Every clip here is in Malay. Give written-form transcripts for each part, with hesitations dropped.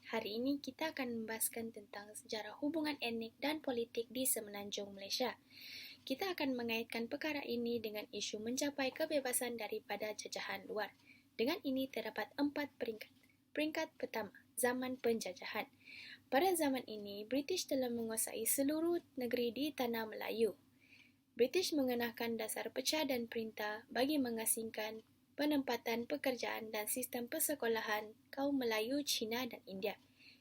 Hari ini kita akan membahaskan tentang sejarah hubungan etnik dan politik di Semenanjung Malaysia. Kita akan mengaitkan perkara ini dengan isu mencapai kebebasan daripada jajahan luar. Dengan ini terdapat 4 peringkat. Peringkat pertama, zaman penjajahan. Pada zaman ini, British telah menguasai seluruh negeri di Tanah Melayu. British mengenakan dasar pecah dan perintah bagi mengasingkan penempatan pekerjaan dan sistem persekolahan kaum Melayu, Cina dan India.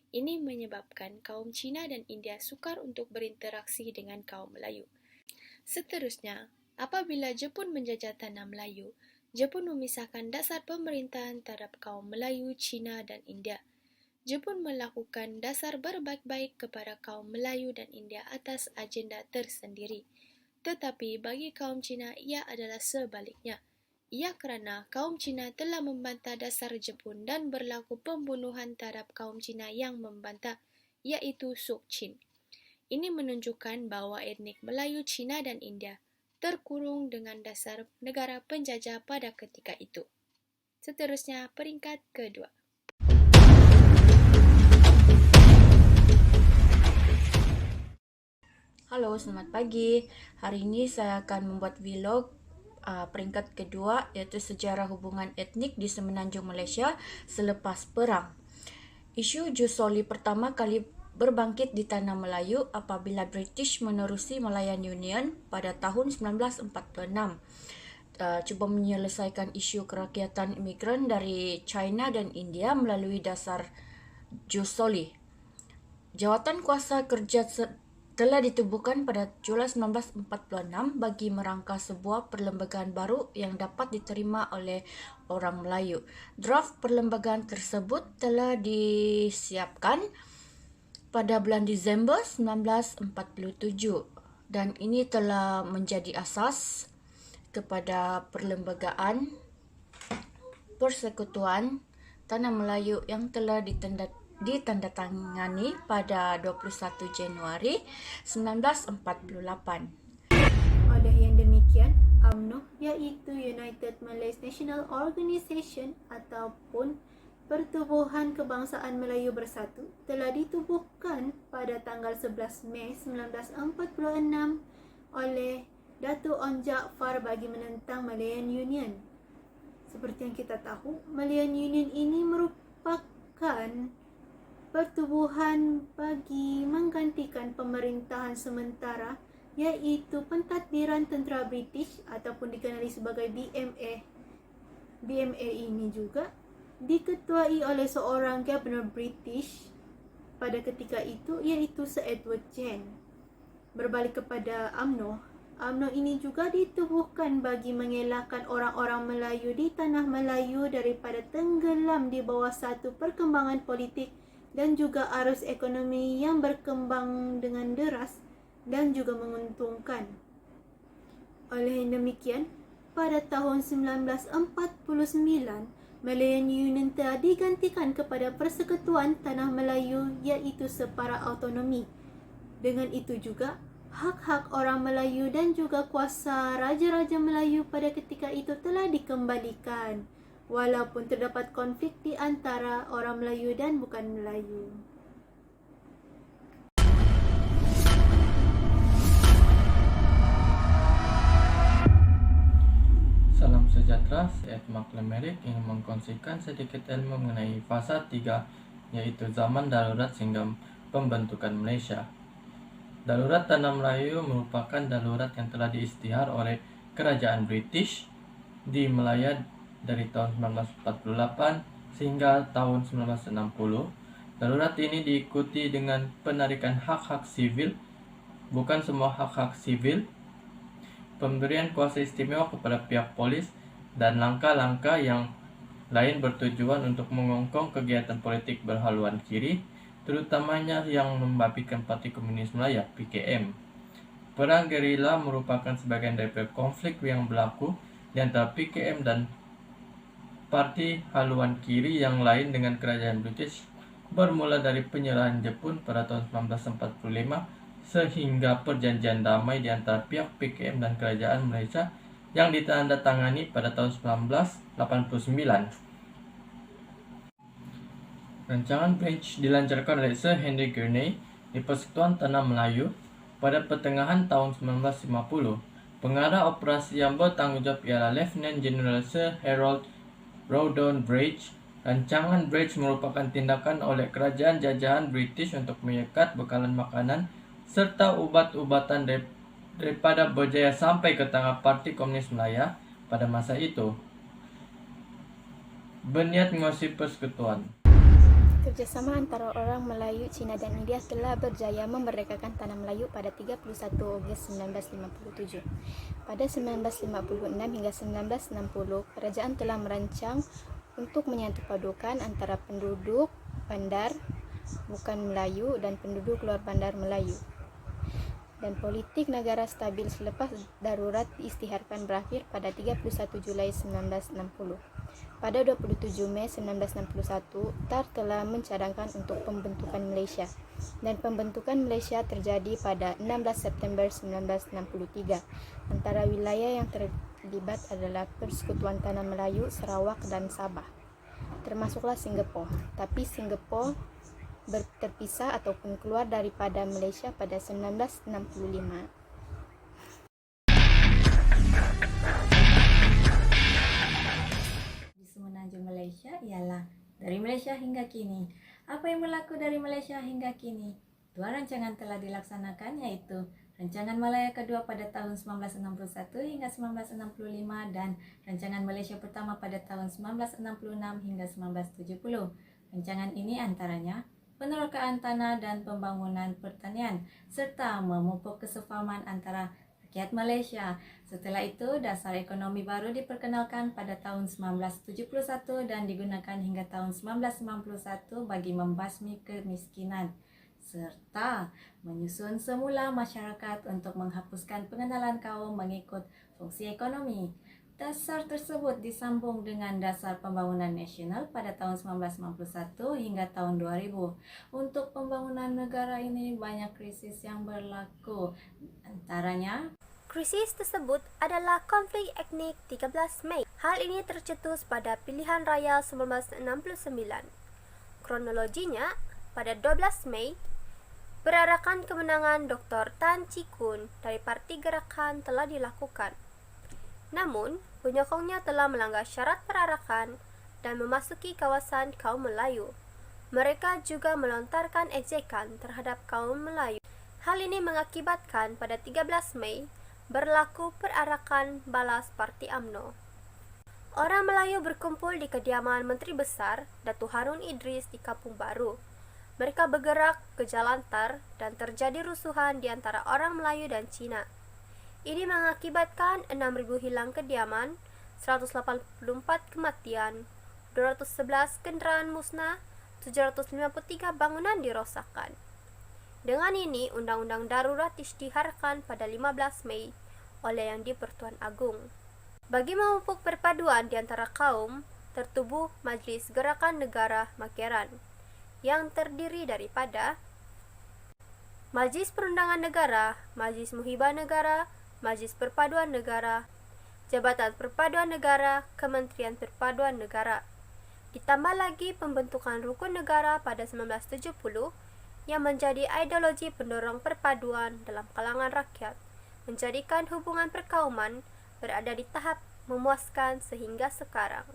Ini menyebabkan kaum Cina dan India sukar untuk berinteraksi dengan kaum Melayu. Seterusnya, apabila Jepun menjajah Tanah Melayu, Jepun memisahkan dasar pemerintahan terhadap kaum Melayu, Cina dan India. Jepun melakukan dasar berbaik-baik kepada kaum Melayu dan India atas agenda tersendiri. Tetapi bagi kaum Cina, ia adalah sebaliknya. Ia kerana kaum Cina telah membantah dasar Jepun dan berlaku pembunuhan terhadap kaum Cina yang membantah, iaitu Sokchin. Ini menunjukkan bahawa etnik Melayu, Cina dan India terkurung dengan dasar negara penjajah pada ketika itu. Seterusnya, peringkat kedua. Halo, selamat pagi. Hari ini saya akan membuat vlog peringkat kedua, iaitu sejarah hubungan etnik di Semenanjung Malaysia selepas perang. Isu Jus Soli pertama kali berbangkit di Tanah Melayu apabila British menerusi Malayan Union pada tahun 1946. Cuba menyelesaikan isu kerakyatan imigran dari China dan India melalui dasar Jus Soli. Jawatan Kuasa Kerja telah ditubuhkan pada Julai 1946 bagi merangka sebuah perlembagaan baru yang dapat diterima oleh orang Melayu. Draft perlembagaan tersebut telah disiapkan pada bulan Disember 1947 dan ini telah menjadi asas kepada perlembagaan Persekutuan Tanah Melayu yang telah ditandatangani pada 21 Januari 1948. Oleh yang demikian, UMNO iaitu United Malays National Organisation ataupun Pertubuhan Kebangsaan Melayu Bersatu telah ditubuhkan pada tanggal 11 Mei 1946 oleh Datuk Onn Jaafar bagi menentang Malayan Union. Seperti yang kita tahu, Malayan Union ini merupakan pertubuhan bagi menggantikan pemerintahan sementara iaitu pentadbiran tentera British ataupun dikenali sebagai BMA. BMA ini juga diketuai oleh seorang Governor British pada ketika itu iaitu Sir Edward Gen. Berbalik kepada UMNO, UMNO ini juga ditubuhkan bagi mengelakkan orang-orang Melayu di Tanah Melayu daripada tenggelam di bawah satu perkembangan politik dan juga arus ekonomi yang berkembang dengan deras dan juga menguntungkan. Oleh yang demikian, pada tahun 1949, Malayan Union telah digantikan kepada Persekutuan Tanah Melayu iaitu separa autonomi. Dengan itu juga, hak-hak orang Melayu dan juga kuasa Raja-Raja Melayu pada ketika itu telah dikembalikan, walaupun terdapat konflik di antara orang Melayu dan bukan Melayu. Salam sejahtera, saya Mark Lemerik ingin mengkongsikan sedikit ilmu mengenai fasa 3, yaitu zaman darurat sehingga pembentukan Malaysia. Darurat Tanah Melayu merupakan darurat yang telah diisytihar oleh Kerajaan British di Melaya dari tahun 1948 sehingga tahun 1960. Darurat ini diikuti dengan penarikan hak-hak sivil, bukan semua hak-hak sivil, pemberian kuasa istimewa kepada pihak polis, dan langkah-langkah yang lain bertujuan untuk mengongkong kegiatan politik berhaluan kiri, terutamanya yang membabikan Parti Komunis Malaya (PKM). Perang gerila merupakan sebagian dari konflik yang berlaku di antara PKM dan parti haluan kiri yang lain dengan kerajaan British, bermula dari penyerahan Jepun pada tahun 1945 sehingga perjanjian damai di antara pihak PKM dan kerajaan Malaysia yang ditandatangani pada tahun 1989. Rancangan Branch dilancarkan oleh Sir Henry Gurney di Persekutuan Tanah Melayu pada pertengahan tahun 1950. Pengarah operasi yang bertanggungjawab ialah Lieutenant General Sir Harold Rawdon Bridge. Rancangan Bridge merupakan tindakan oleh kerajaan jajahan British untuk menyekat bekalan makanan serta ubat-ubatan daripada berjaya sampai ke tangan Parti Komunis Melaya pada masa itu. Berniat menguasai persekutuan. Kerjasama antara orang Melayu, Cina dan India telah berjaya memerdekakan tanah Melayu pada 31 Ogos 1957. Pada 1956 hingga 1960, kerajaan telah merancang untuk menyatupadukan antara penduduk bandar bukan Melayu dan penduduk luar bandar Melayu. Dan politik negara stabil selepas darurat diisytiharkan berakhir pada 31 Julai 1960. Pada 27 Mei 1961, TAR telah mencadangkan untuk pembentukan Malaysia, dan pembentukan Malaysia terjadi pada 16 September 1963. Antara wilayah yang terlibat adalah Persekutuan Tanah Melayu, Sarawak dan Sabah, termasuklah Singapura. Tapi Singapura terpisah ataupun keluar daripada Malaysia pada 1965. Semenanjung Malaysia ialah dari Malaysia hingga kini. Apa yang berlaku dari Malaysia hingga kini? Dua rancangan telah dilaksanakan, yaitu Rancangan Malaya kedua pada tahun 1961 hingga 1965 dan Rancangan Malaysia pertama pada tahun 1966 hingga 1970. Rancangan ini antaranya penerokaan tanah dan pembangunan pertanian serta memupuk kesefahaman antara rakyat Malaysia. Setelah itu, dasar ekonomi baru diperkenalkan pada tahun 1971 dan digunakan hingga tahun 1991 bagi membasmi kemiskinan serta menyusun semula masyarakat untuk menghapuskan pengenalan kaum mengikut fungsi ekonomi. Dasar tersebut disambung dengan Dasar Pembangunan Nasional pada tahun 1991 hingga tahun 2000. Untuk pembangunan negara ini banyak krisis yang berlaku. Antaranya, Krisis tersebut adalah konflik etnik 13 Mei. Hal ini tercetus pada pilihan raya 1969. Kronologinya, pada 12 Mei, perarakan kemenangan Dr. Tan Chee Koon dari Parti Gerakan telah dilakukan. Namun, penyokongnya telah melanggar syarat perarakan dan memasuki kawasan kaum Melayu. Mereka juga melontarkan ejekan terhadap kaum Melayu. Hal ini mengakibatkan pada 13 Mei berlaku perarakan balas Parti UMNO. Orang Melayu berkumpul di kediaman Menteri Besar Datuk Harun Idris di Kampung Baru. Mereka bergerak ke Jalan Tar dan terjadi rusuhan di antara orang Melayu dan Cina. Ini mengakibatkan 6.000 hilang kediaman, 184 kematian, 211 kenderaan musnah, 753 bangunan dirosakkan. Dengan ini, Undang-Undang Darurat diisytiharkan pada 15 Mei oleh Yang di-Pertuan Agong. Bagi memupuk perpaduan di antara kaum, tertubuh Majlis Gerakan Negara Makeran yang terdiri daripada Majlis Perundangan Negara, Majlis Muhibah Negara, Majlis Perpaduan Negara, Jabatan Perpaduan Negara, Kementerian Perpaduan Negara. Ditambah lagi pembentukan Rukun Negara pada 1970 yang menjadi ideologi pendorong perpaduan dalam kalangan rakyat, menjadikan hubungan perkauman berada di tahap memuaskan sehingga sekarang.